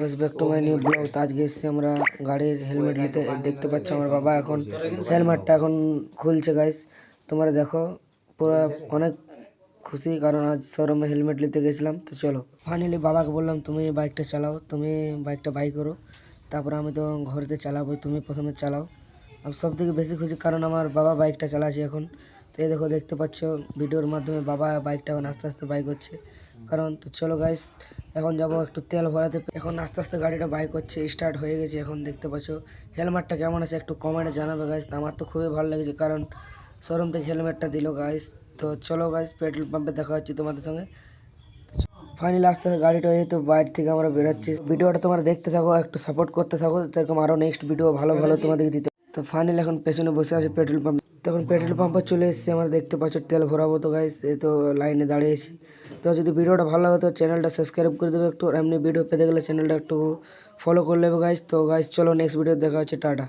Guys back to my new blog. তো আজকে এসেছি আমরা গাড়ির হেলমেট নিতে। দেখতে পাচ্ছ আমার বাবা এখন হেলমেটটা এখন খুলছে গাইস। তোমরা দেখো পুরো অনেক খুশি, কারণ আজ শোরুমে হেলমেট নিতে গেছিলাম। তো চলো ফাইনালি বাবাকে বললাম তুমি বাইকটা চালাও, তুমি বাইকটা বাই করো, তারপর আমি তো ঘরেতে চালাবো, তুমি প্রথমে চালাও। আমি সব থেকে বেশি খুশি কারণ আমার বাবা বাইকটা চালাচ্ছে এখন। তো এই দেখো দেখতে পাচ্ছ ভিডিওর মাধ্যমে বাবা বাইকটা এখন আস্তে আস্তে বাইক হচ্ছে কারণ। তো চলো গাইস এখন যাব একটু তেল ভরাতে। এখন আস্তে আস্তে গাড়িটা বাইক হচ্ছে, স্টার্ট হয়ে গেছে। এখন দেখতে পাচ্ছ হেলমেটটা কেমন আছে একটু কমেন্টে জানাবে গাইস। আমার তো খুবই ভালো লেগেছে কারণ শোরুম থেকে হেলমেটটা দিল গাইস। তো চলো গাইস পেট্রোল পাম্পে দেখা হচ্ছে তোমাদের সঙ্গে। ফাইনালি আস্তে আস্তে গাড়িটা এই তো বাইরে থেকে আমরা বেরোচ্ছি। ভিডিওটা তোমরা দেখতে থাকো, একটু সাপোর্ট করতে থাকো, এরকম আরো নেক্সট ভিডিও ভালো ভালো তোমাদেরকে দিতে। তো ফাইনালি এখন পেছনে বসে আছে পেট্রোল পাম্প। তখন পেট্রোল পাম্পে চলে এসেছি, আমরা দেখতে পাচ্ছ তেল ভরাবো। তো গাইস এই তো লাইনে দাঁড়িয়েছি। তো যদি ভিডিওটা ভালো লাগে তো চ্যানেলটা সাবস্ক্রাইব করে দেবে একটু, আর এমনি ভিডিও পেতে গেলে চ্যানেলটা একটু ফলো করে নেবে গাইস। তো গাইস চলো নেক্সট ভিডিও দেখা হচ্ছে, টাটা।